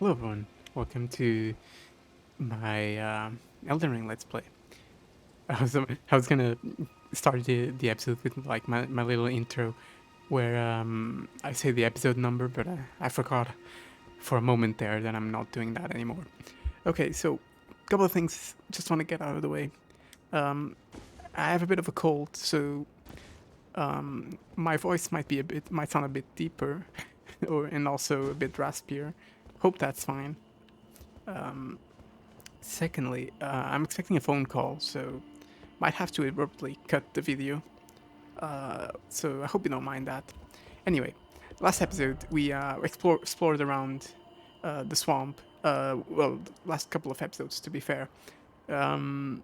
Hello everyone, welcome to my Elden Ring Let's Play. I was gonna start the episode with like my little intro where I say the episode number, but I forgot for a moment there that I'm not doing that anymore. Okay, so a couple of things just want to get out of the way. Um, I have a bit of a cold, so my voice might sound a bit deeper, and also a bit raspier. Hope that's fine. Secondly, I'm expecting a phone call, so might have to abruptly cut the video. So I hope you don't mind that. Anyway, last episode we explored around the swamp. Well, last couple of episodes, to be fair. Did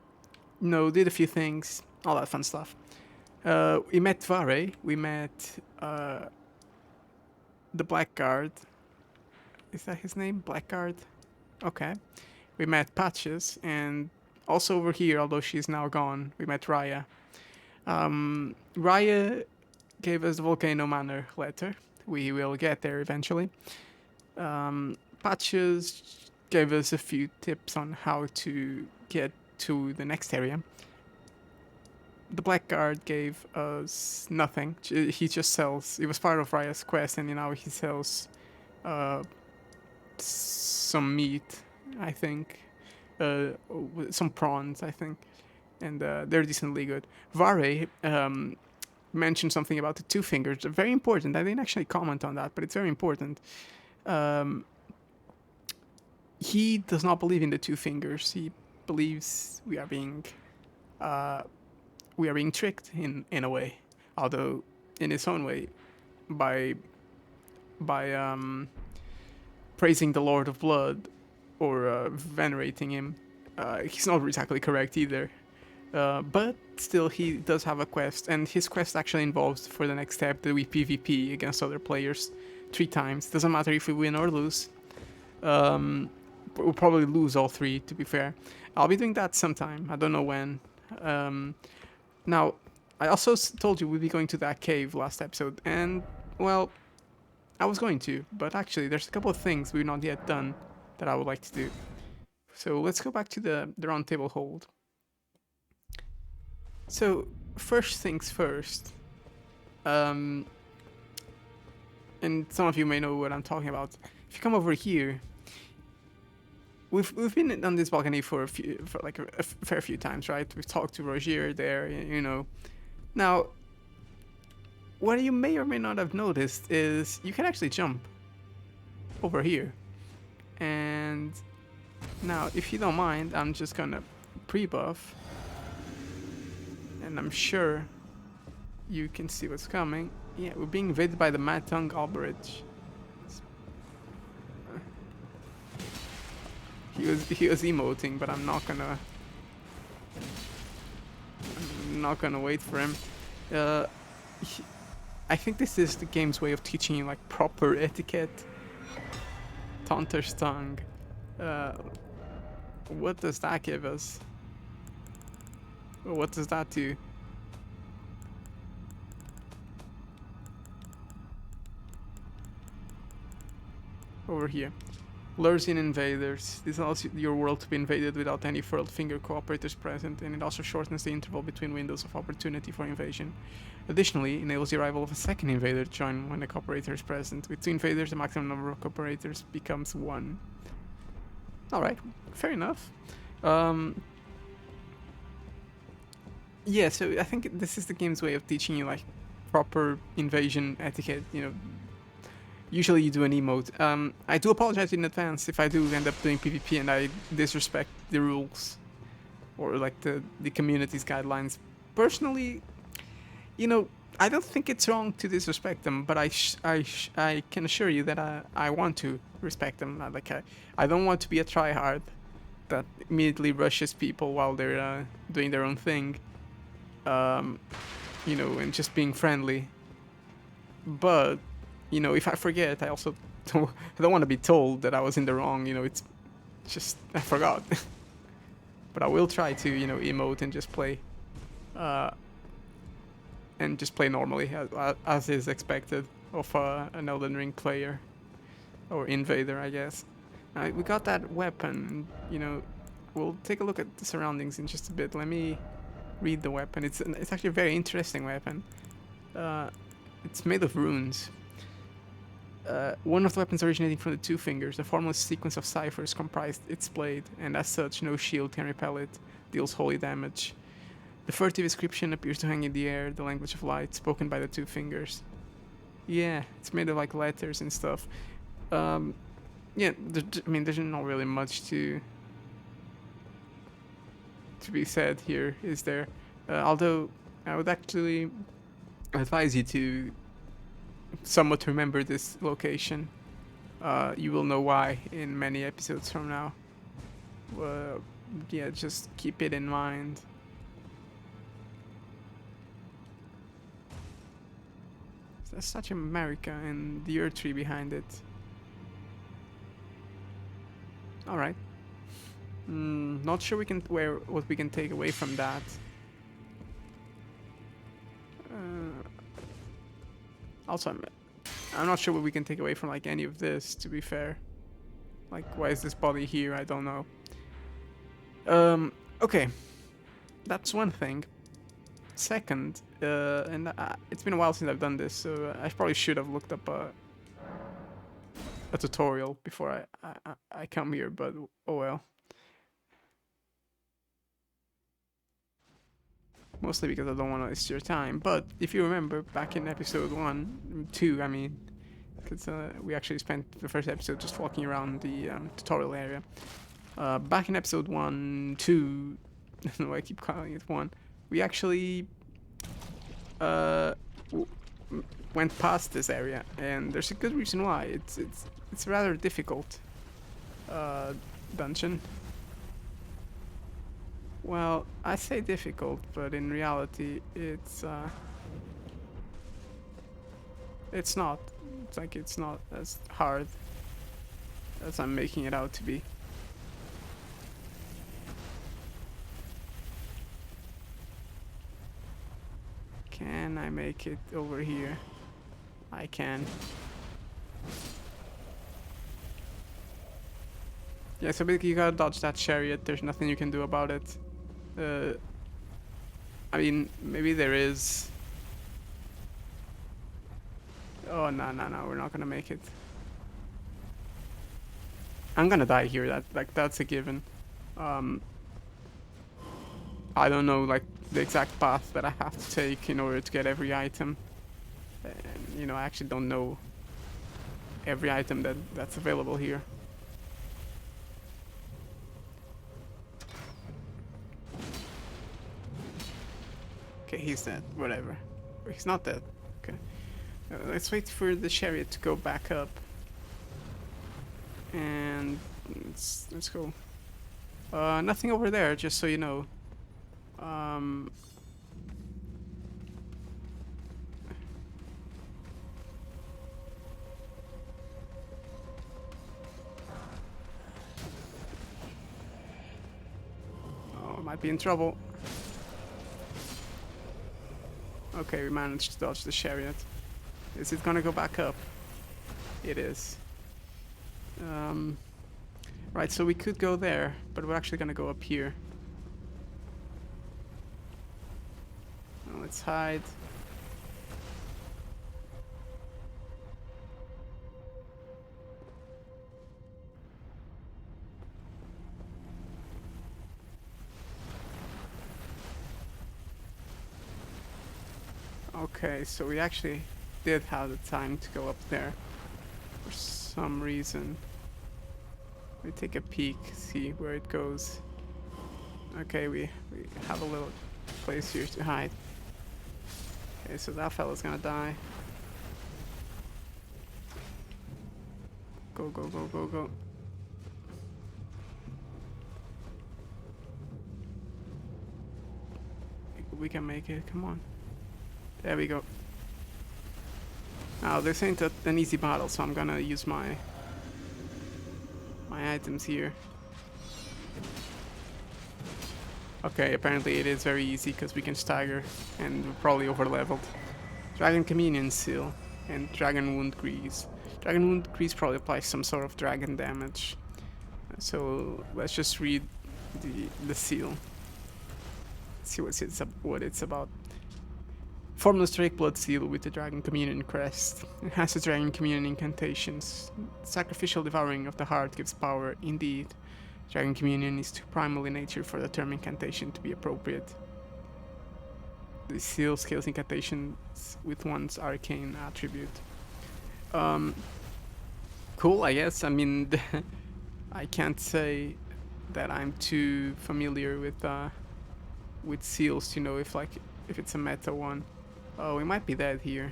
a few things, all that fun stuff. We met Vare. We met the Blackguard. Is that his name? Blackguard? Okay. We met Patches, and also over here, although she's now gone, we met Raya. Raya gave us the Volcano Manor letter. We will get there eventually. Patches gave us a few tips on how to get to the next area. The Blackguard gave us nothing. He just sells. It was part of Raya's quest, and now he sells uh, some meat, I think, some prawns, I think, and they're decently good. Vare mentioned something about the two fingers. Very important. I didn't actually comment on that, but it's very important. He does not believe in the two fingers. He believes we are being tricked in a way, although in his own way, by by praising the Lord of Blood or venerating him. He's not exactly correct either. But still, he does have a quest, and his quest actually involves, for the next step, that we PvP against other players 3 times. Doesn't matter if we win or lose. We'll probably lose all 3, to be fair. I'll be doing that sometime. I don't know when. Now, I also told you we'd be going to that cave last episode, and, well, I was going to, but actually, there's a couple of things we've not yet done that I would like to do. So let's go back to the round table hold. So, first things first. And some of you may know what I'm talking about. If you come over here, we've been on this balcony for a fair few times, right? We've talked to Rogier there, you know. Now, what you may or may not have noticed is you can actually jump over here. And now, if you don't mind, I'm just gonna pre-buff. And I'm sure you can see what's coming. Yeah, we're being invaded by the Mad Tongue Alberich. He was emoting, but I'm not gonna wait for him. I think this is the game's way of teaching you like proper etiquette. Taunter's Tongue. What does that give us? What does that do? Over here. Lures in invaders. This allows your world to be invaded without any furled finger cooperators present, and it also shortens the interval between windows of opportunity for invasion. Additionally, enables the arrival of a second invader to join when a cooperator is present. With 2 invaders, the maximum number of cooperators becomes 1. Alright, fair enough. Yeah, so I think this is the game's way of teaching you like proper invasion etiquette, you know. Usually you do an emote. I do apologize in advance if I do end up doing PvP and I disrespect the rules or like the community's guidelines. Personally, you know, I don't think it's wrong to disrespect them, but I can assure you that I want to respect them. I don't want to be a tryhard that immediately rushes people while they're doing their own thing, you know, and just being friendly. But you know, if I forget, I also I don't want to be told that I was in the wrong. You know, it's just I forgot. But I will try to, you know, emote and just play, normally as is expected of an Elden Ring player or invader, I guess. We got that weapon, you know, we'll take a look at the surroundings in just a bit. Let me read the weapon. It's actually a very interesting weapon. Uh, it's made of runes. One of the weapons originating from the two fingers, a formless sequence of ciphers comprised its blade, and as such, no shield can repel it, deals holy damage. The furtive inscription appears to hang in the air, the language of light, spoken by the two fingers. Yeah, it's made of like letters and stuff. Um, yeah, I mean, there's not really much to be said here, is there? Although I would actually advise you to somewhat remember this location. You will know why in many episodes from now. Yeah, just keep it in mind. That's such America and the Earth tree behind it. All right. Not sure what we can take away from that. Also, I'm not sure what we can take away from like any of this. To be fair, like why is this body here? I don't know. Okay, that's one thing. Second, and it's been a while since I've done this, so I probably should have looked up a tutorial before I come here. But oh well. Mostly because I don't want to waste your time. But if you remember, back in episode 2, I mean, because we actually spent the first episode just walking around the tutorial area. Back in episode 1, 2, I don't know why I keep calling it 1, we actually went past this area, and there's a good reason why. It's a rather difficult dungeon. Well, I say difficult, but in reality, it's not. It's like it's not as hard as I'm making it out to be. Can I make it over here? I can. Yeah, so basically you gotta dodge that chariot. There's nothing you can do about it. I mean, maybe there is. Oh, no, we're not gonna make it. I'm gonna die here, that's a given. I don't know, like, the exact path that I have to take in order to get every item. And, you know, I actually don't know every item that's available here. Okay, he's dead. Whatever. He's not dead. Okay. Let's wait for the chariot to go back up. And let's go. Nothing over there, just so you know. Oh, might be in trouble. Okay, we managed to dodge the chariot. Is it gonna go back up? It is. Right, so we could go there, but we're actually gonna go up here. Now let's hide. Okay, so we actually did have the time to go up there for some reason. Let me take a peek, see where it goes. Okay, we have a little place here to hide. Okay, so that fella's gonna die. Go, go, go, go, go. We can make it, come on. There we go. Now, this ain't an easy battle, so I'm gonna use my items here. Okay, apparently it is very easy because we can stagger and we're probably over leveled. Dragon Communion Seal and Dragon Wound Grease. Dragon Wound Grease probably applies some sort of dragon damage. So let's just read the seal. See what it's about. Formless Drake Blood Seal with the Dragon Communion crest. It has the Dragon Communion incantations. Sacrificial devouring of the heart gives power. Indeed, Dragon Communion is too primal in nature for the term incantation to be appropriate. The seal scales incantations with one's arcane attribute. Cool, I guess. I mean, I can't say that I'm too familiar with seals to know if it's a meta one. Oh, we might be dead here.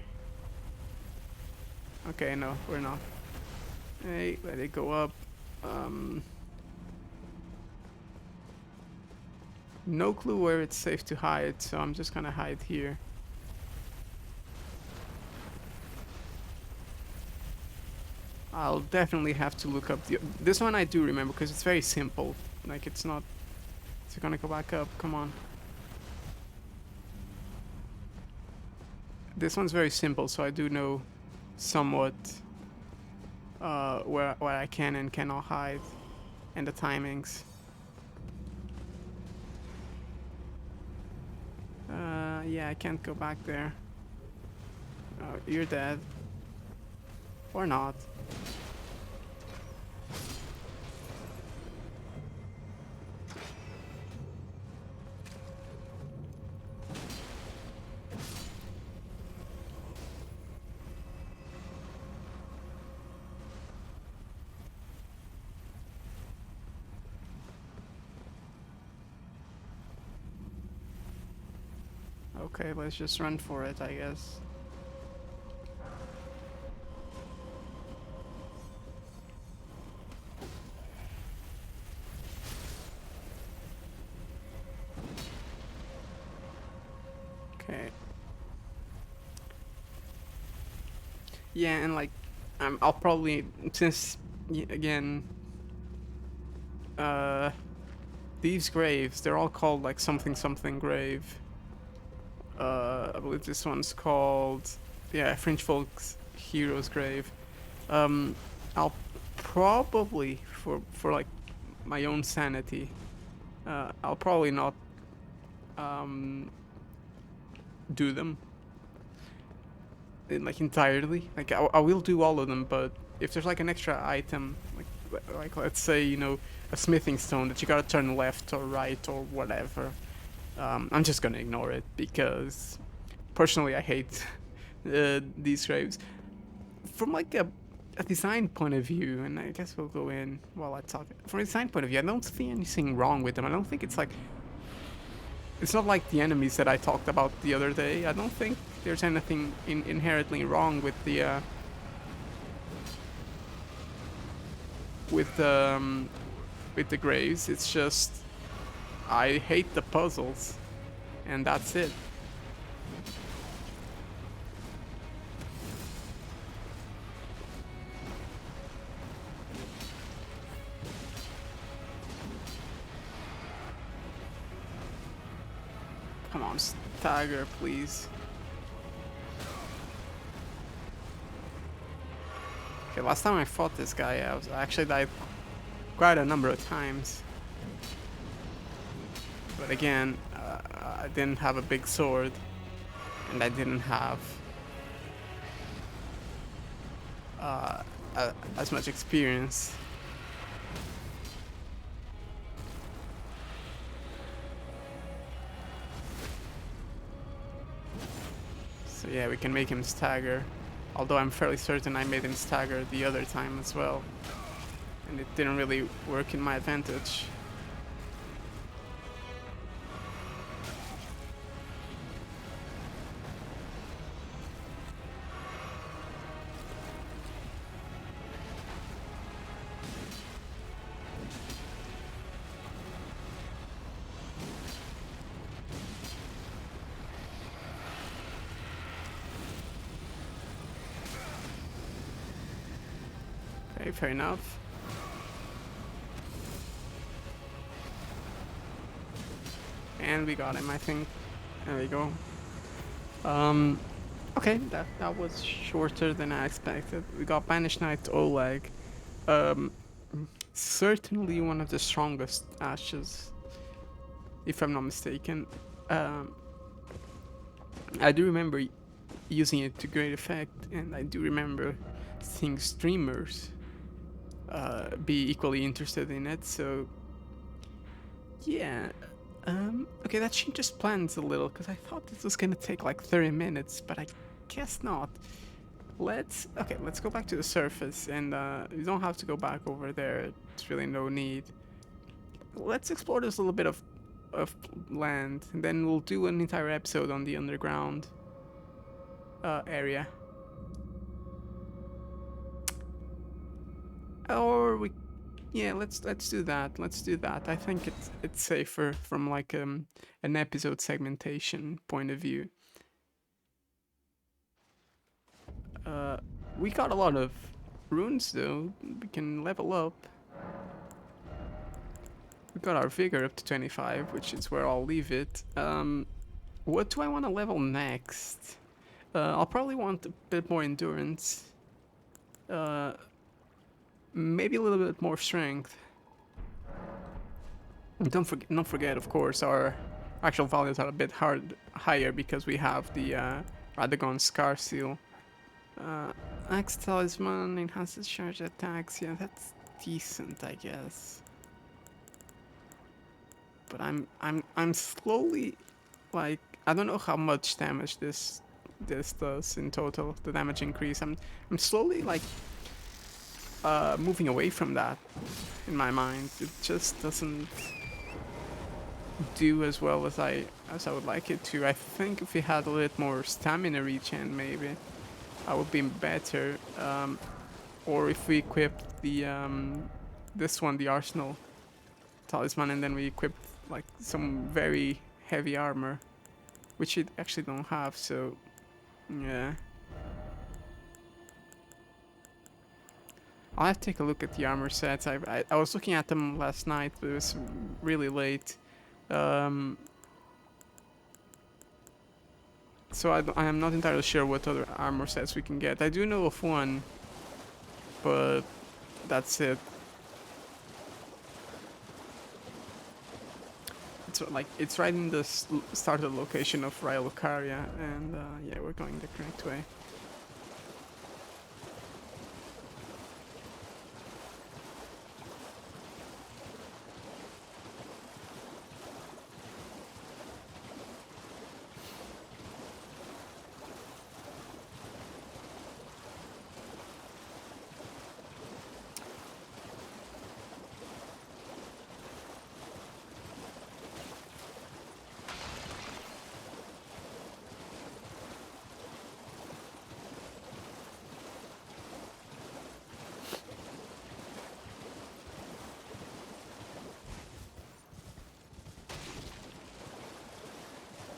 Okay, no, we're not. Hey, let it go up. No clue where it's safe to hide, so I'm just gonna hide here. I'll definitely have to look up this one. I do remember because it's very simple. Like, it's not. It's gonna go back up. Come on. This one's very simple, so I do know somewhat where I can and cannot hide, and the timings. Yeah, I can't go back there. You're dead. Or not. Okay, let's just run for it, I guess. Okay. Yeah, and like, I'll probably, since, again, these graves, they're all called like something something grave. I believe this one's called, yeah, Fringefolk's Hero's Grave. I'll probably, for like my own sanity, I'll probably not do them like entirely. Like, I will do all of them, but if there's like an extra item, like let's say, you know, a smithing stone that you gotta turn left or right or whatever, I'm just gonna ignore it because personally I hate these graves from like a design point of view. And I guess we'll go in while I talk. From a design point of view, I don't see anything wrong with them. I don't think it's like, it's not like the enemies that I talked about the other day. I don't think there's anything inherently wrong with the with the graves. It's just I hate the puzzles, and that's it. Come on, stagger, please. Okay, last time I fought this guy, I actually died quite a number of times. But again, I didn't have a big sword, and I didn't have as much experience. So yeah, we can make him stagger. Although I'm fairly certain I made him stagger the other time as well, and it didn't really work in my advantage. Okay, fair enough. And we got him, I think. There we go. Okay, that was shorter than I expected. We got Banished Knight Oleg. certainly one of the strongest ashes, if I'm not mistaken. Um, I do remember using it to great effect, and I do remember seeing streamers be equally interested in it. So yeah. Okay, that changes plans a little because I thought this was gonna take like 30 minutes, but I guess not. Let's go back to the surface, and you don't have to go back over there. It's really no need. Let's explore this little bit of land, and then we'll do an entire episode on the underground area. Or we, yeah, let's do that. Let's do that. I think it's safer from like an episode segmentation point of view. Uh, we got a lot of runes though. We can level up. We got our vigor up to 25, which is where I'll leave it. What do I want to level next? I'll probably want a bit more endurance. Uh, Maybe a little bit more strength. Don't forget, of course, our actual values are a bit higher because we have the Radagon Scar Seal. Axe Talisman enhances charge attacks. Yeah, that's decent, I guess. But I'm slowly, like, I don't know how much damage this does in total. The damage increase. I'm slowly like moving away from that in my mind. It just doesn't do as well as I would like it to. I think if we had a little more stamina regen, maybe I would be better. Or if we equipped the this one, the Arsenal Talisman, and then we equipped like some very heavy armor, which it actually don't have. So yeah, I'll have to take a look at the armor sets. I was looking at them last night, but it was really late. Um, so I am not entirely sure what other armor sets we can get. I do know of one, but that's it. It's right in the started location of Railucaria, and yeah, we're going the correct way.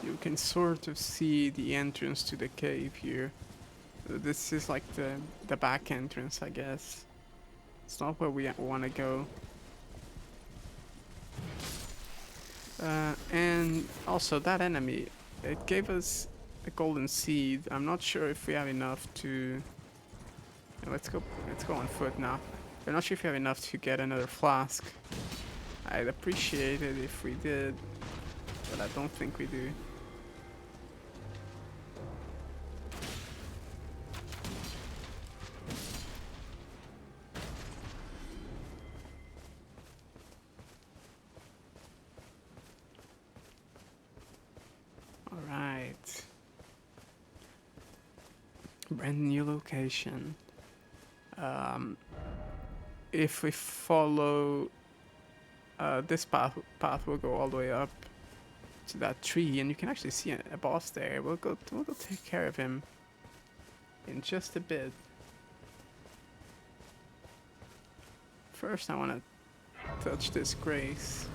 You can sort of see the entrance to the cave here. This is like the back entrance, I guess. It's not where we want to go. And also that enemy, it gave us a golden seed. I'm not sure if we have enough to. Let's go on foot now. I'm not sure if we have enough to get another flask. I'd appreciate it if we did, but I don't think we do. Alright. Brand new location. If we follow this path will go all the way up to that tree, and you can actually see a boss there. We'll go take care of him in just a bit. First, I want to touch this grace.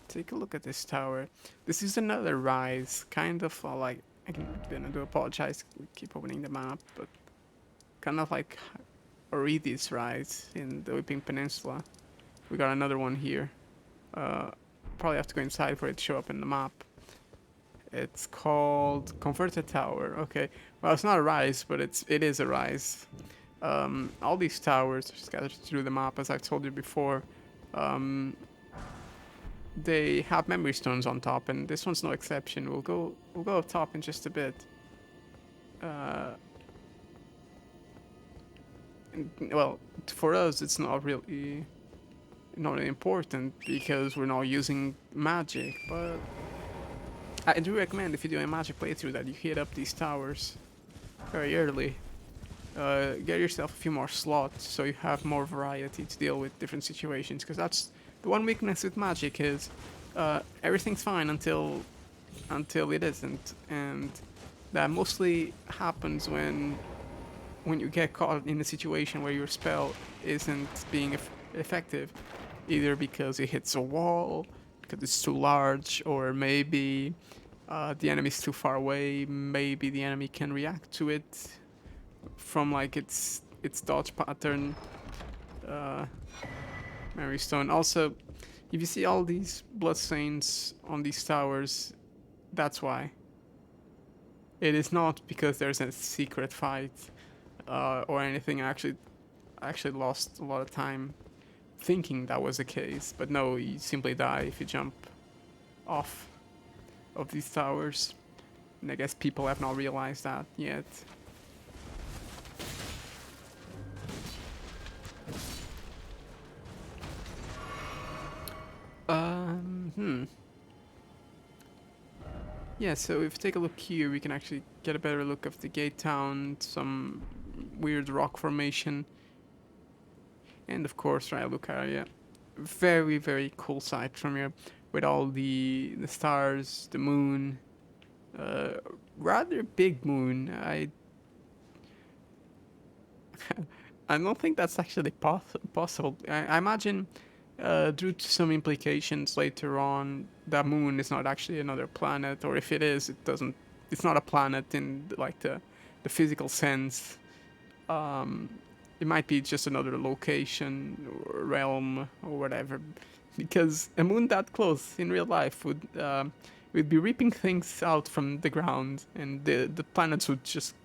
Take a look at this tower. This is another rise, kind of like, I do apologize, keep opening the map, but kind of like Oridis rise in the Whipping Peninsula. We got another one here. Probably have to go inside for it to show up in the map. It's called Converted Tower. Okay, well, it's not a rise, but it is a rise. All these towers scattered through the map, as I've told you before, um, they have memory stones on top, and this one's no exception. We'll go up top in just a bit. Uh, well, for us, it's not really important because we're not using magic, but I do recommend if you're doing a magic playthrough that you hit up these towers very early. Get yourself a few more slots so you have more variety to deal with different situations, because that's the one weakness with magic is everything's fine until it isn't, and that mostly happens when you get caught in a situation where your spell isn't being effective, either because it hits a wall, because it's too large, or maybe the enemy's too far away. Maybe the enemy can react to it from like its dodge pattern. Uh, Mary Stone. Also, if you see all these bloodstains on these towers, that's why. It is not because there's a secret fight or anything. I actually lost a lot of time thinking that was the case, but no, you simply die if you jump off of these towers. And I guess people have not realized that yet. Yeah, so if you take a look here, we can actually get a better look of the gate town, some weird rock formation, and of course Rylook area. Very, very cool sight from here, with all the stars, the moon, rather big moon. I don't think that's actually possible. I imagine, due to some implications later on, that moon is not actually another planet, or if it is, it doesn't. It's not a planet in like the physical sense. It might be just another location or realm or whatever, because a moon that close in real life would be ripping things out from the ground, and the planets would just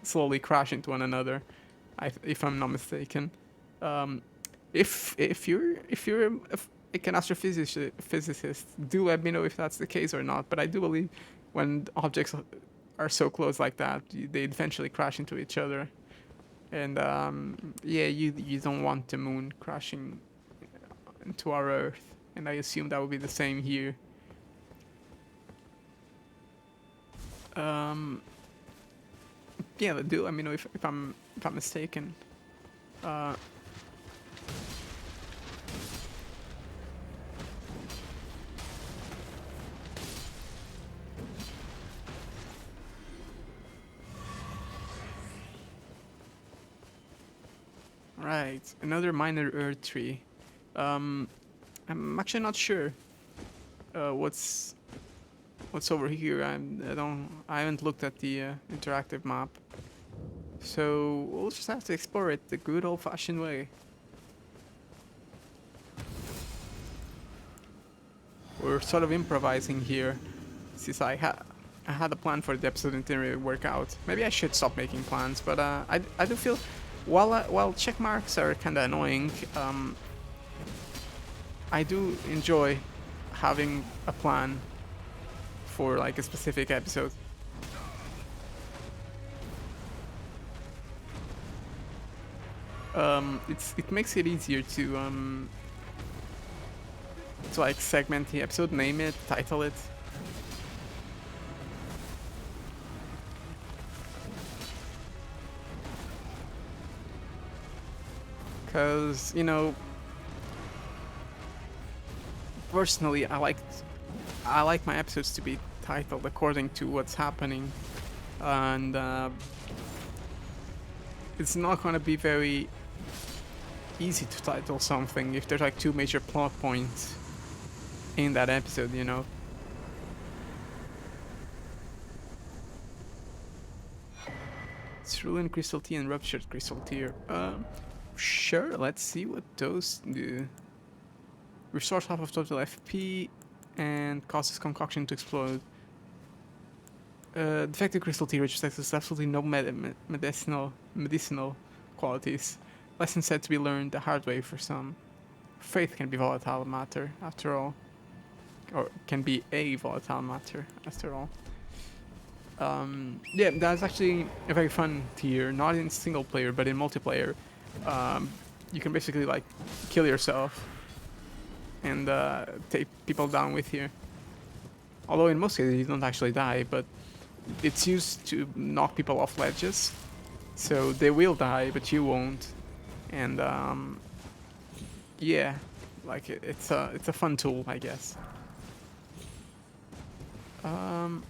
slowly crash into one another. If I'm not mistaken. If you're like an astrophysicist, do let me know if that's the case or not. But I do believe when objects are so close like that, they eventually crash into each other. And yeah, you don't want the moon crashing into our Earth, and I assume that would be the same here. Um, yeah, do let me know if I'm mistaken. Uh, right, another minor Earth tree. I'm actually not sure what's over here. I haven't looked at the interactive map, so we'll just have to explore it the good old-fashioned way. We're sort of improvising here, since I had a plan for the episode and didn't really work out. Maybe I should stop making plans, but I do feel while check marks are kind of annoying, I do enjoy having a plan for like a specific episode. It makes it easier to like segment the episode, name it, title it. Because, personally, I like my episodes to be titled according to what's happening, and it's not gonna be very easy to title something if there's like two major plot points in that episode. Cerulean Crystal Tea and Ruptured Crystal Tear. Sure, let's see what those do. Restores half of total FP and causes concoction to explode. Defective Crystal Tea registrates absolutely no medicinal qualities. Lesson said to be learned the hard way for some. Faith can be volatile matter, after all. Or can be a volatile matter, after all. Yeah, that's actually a very fun tier, not in single player, but in multiplayer. Um, you can basically like kill yourself and take people down with you. Although in most cases you don't actually die, but it's used to knock people off ledges, so they will die, but you won't. And yeah, like it's a fun tool, I guess. Um,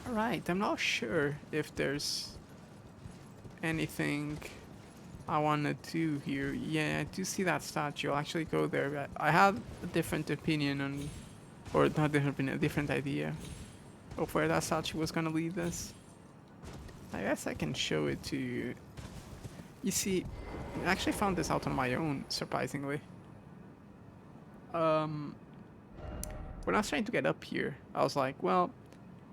all right, I'm not sure if there's anything I want to do here. Yeah, I do see that statue. I'll actually go there. I had a different opinion on, or not different opinion, a different idea of where that statue was gonna lead us. I guess I can show it to you. You see, I actually found this out on my own, surprisingly. Um, when I was trying to get up here, I was like, well,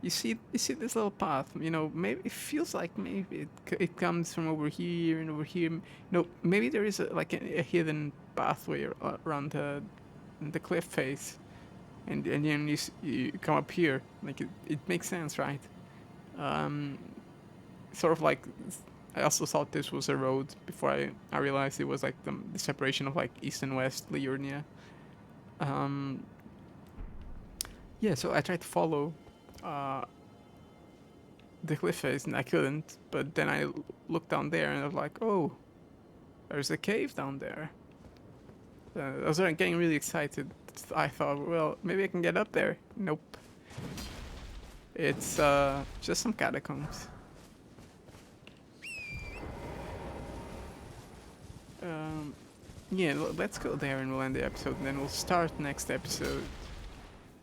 you see this little path. You know, maybe it feels like maybe it comes from over here and over here. You know, maybe there is a hidden pathway around the cliff face, and then you come up here. Like it makes sense, right? Um, sort of like I also thought this was a road before I realized it was like the separation of like east and west Liurnia. Um, yeah, so I tried to follow uh, the cliff face and I couldn't, but then I looked down there and I was like, oh, there's a cave down there. I was getting really excited. I thought, well, maybe I can get up there. Nope. It's just some catacombs. Um, yeah, let's go there and we'll end the episode, and then we'll start next episode.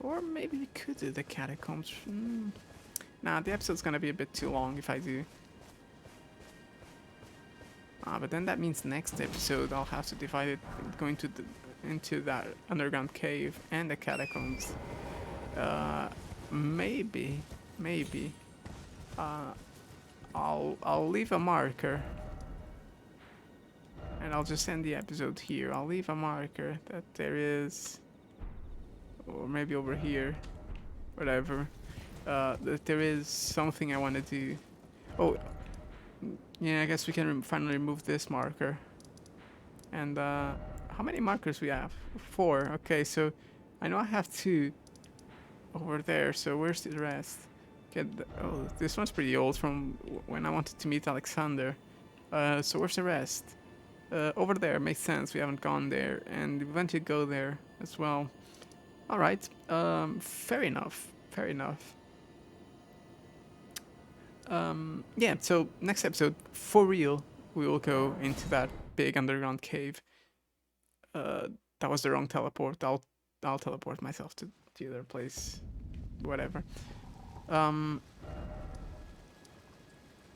Or maybe we could do the catacombs. Nah, the episode's gonna be a bit too long if I do. But then that means next episode I'll have to divide it going to into that underground cave and the catacombs. Maybe. Uh, I'll leave a marker. And I'll just end the episode here. I'll leave a marker that there is, or maybe over here, whatever, that there is something I want to do. Oh, yeah, I guess we can finally remove this marker. And how many markers we have? 4. Okay, so I know I have 2 over there, so where's the rest? Oh, this one's pretty old from when I wanted to meet Alexander. So where's the rest? Over there, makes sense. We haven't gone there, and we want to go there as well. All right. Fair enough. Fair enough. Yeah. So next episode, for real, we will go into that big underground cave. That was the wrong teleport. I'll teleport myself to the other place. Whatever.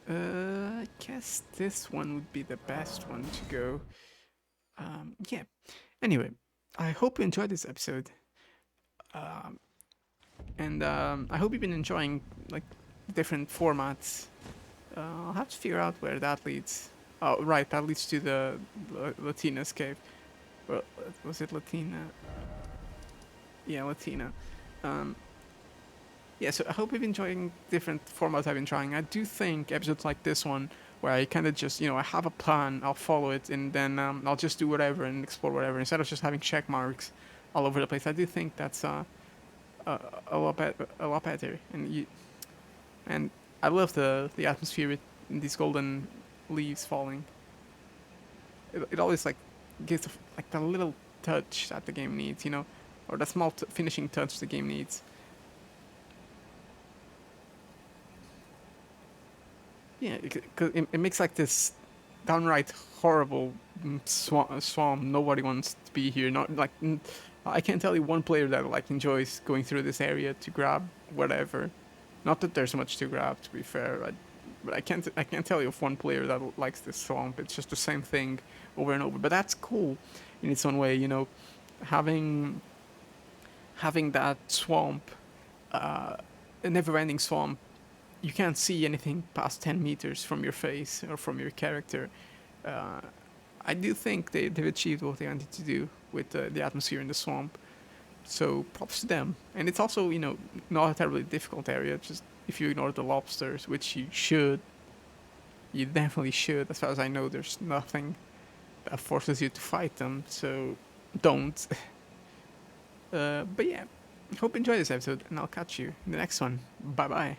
I guess this one would be the best one to go. Yeah. Anyway, I hope you enjoyed this episode. And I hope you've been enjoying like different formats. I'll have to figure out where that leads. Oh, right, that leads to the Latina's cave. Well, was it Latina? Yeah, Latina. Yeah, so I hope you've been enjoying different formats I've been trying. I do think episodes like this one, where I kind of just, I have a plan, I'll follow it, and then I'll just do whatever and explore whatever, instead of just having check marks all over the place. I do think that's a lot better. And I love the atmosphere with these golden leaves falling. It always like gives like the little touch that the game needs, or the small finishing touch the game needs. Yeah, cause it makes like this downright horrible swamp. Nobody wants to be here. Not like I can't tell you one player that like enjoys going through this area to grab whatever. Not that there's much to grab, to be fair. But I can't tell you of one player that likes this swamp. It's just the same thing over and over. But that's cool in its own way, having that swamp, a never-ending swamp. you can't see anything past 10 meters from your face or from your character. Uh, I do think they've achieved what they wanted to do with the atmosphere in the swamp. So props to them. And it's also, not a terribly difficult area. Just if you ignore the lobsters, which you should, you definitely should. As far as I know, there's nothing that forces you to fight them. So don't. But yeah, hope you enjoyed this episode, and I'll catch you in the next one. Bye bye.